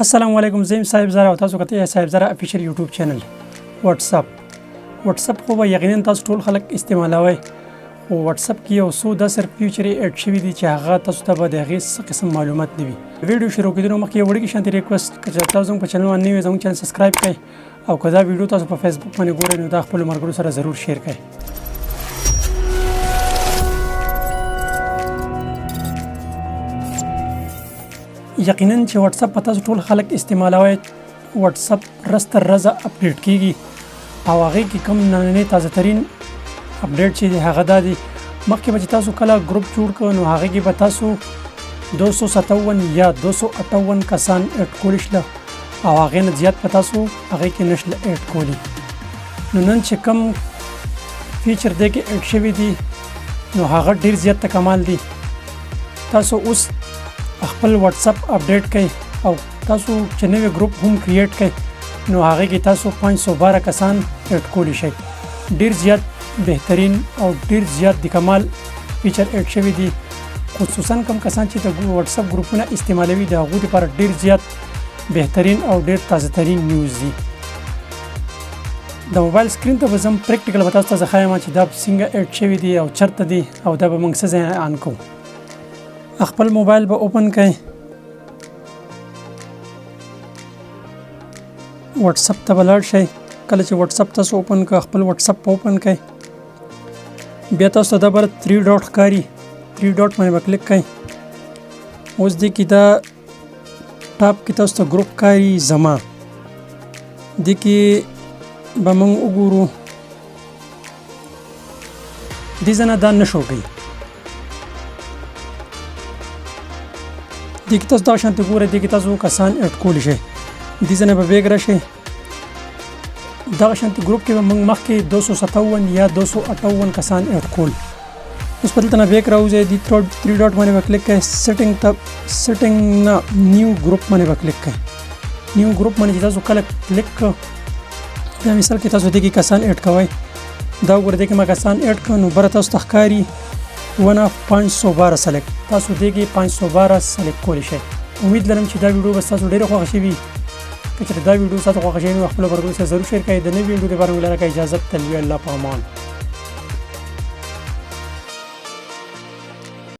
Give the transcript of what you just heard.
السلام علیکم زم صاحب زرا او تاسو کته صاحب زرا افیشل یوټیوب چینل واتس اپ خو به یقینا تاسو ټول خلک استعمالوي او واتس اپ کې یو څو د سر فیچر اډ شوی دي چې هغه تاسو ته به د هغې قسم معلومات دی ویډیو شروع کېدو مخکې یو وړوکی شانتي ریکوست کړه تاسو په چینل باندې نوی زموږ چینل سبسکرایب کړئ او که دا ویډیو تاسو په فیسبوک باندې ګورئ نو دا خپل ملګرو سره ضرور شیر کړئ یقینا چې واتس اپ تاسو ټول خلک استعمالوي واتس اپ رستر رزه اپډیټ کیږي او هغه کې کوم نننې تازه ترين اپډیټ چې دی هغه د مخکې به تاسو کله ګروپ جوړ کړئ نو هغه کې به تاسو 257 یا 258 کسان اډ کول شي او هغه نه زیات په تاسو هغه کې نشل اډ کولی نو نن چې کوم فیچر دی کې اډ شوی دی نو هغه ډیر زیات کمال دی تاسو اوس خپل واتس اپ اپډیټ کړئ او تاسو چې نوې ګروپ هم کریټ کړئ نو هغه کې تاسو 512 کسان اډ کولی شئ ډیر زیات بهترین او ډیر زیات د کمال فیچر اډ شوی دی خصوصا کوم کسان چې د واتس اپ ګروپونه استعمالوي د هغوی لپاره ډیر زیات بهترین او ډیر تازه ترین نیوز دی د موبایل سکرین ته به زم پریکټیکل به تاسو ته ښایم چې دا څنګه اډ شوی دی او چرته دی او دا به موږ څه ځای آن کوو خپل موبایل به اوپن کړئ واتس اپ ته بلاړ شئ کله چې واتس اپ تاسو اوپن کړئ خپل واتس اپ اوپن کړئ بیا تاسو ته دا بر 3 ډاټ ښکاري 3 ډاټ باندې کلیک کړئ اوس دې کې دا ټاپ کې تاسو ته ګروپ ښکاري زما دې کې به موږ وګورو دې ځنه دا نشو کوي د کې تاسو دا شانتي ګورئ د کې تاسو کسان اډ کولی شئ دې ځنه به بیګ راشئ دغه شانتي ګروپ کې به موږ مخکې 257 یا 258 کسان اډ کول اوس په دلته نه بیګ راوځئ د 3 ډاټ باندې به کلیک کړئ سیټینګ نه نیو ګروپ باندې به کلیک کړئ نیو ګروپ باندې چې تاسو کله کلیک کړئ بیا مثال کې تاسو دې کې کسان اډ کوئ دا وګورئ دې کې ما کسان اډ کړ نو بره تاسو ته ښکاري 512 سلیکټ تاسو دې کې 512 سلیکټ کولی شئ امید لرم چې دا ویډیو به تاسو ډیره خوښه شي وي که چېرې دا ویډیو تاسو خوښه شوي نو خپلو ملګرو سره ضرور شیر کړئ د نوې ویډیو لپاره مو لره اجازه تلوي الله په امان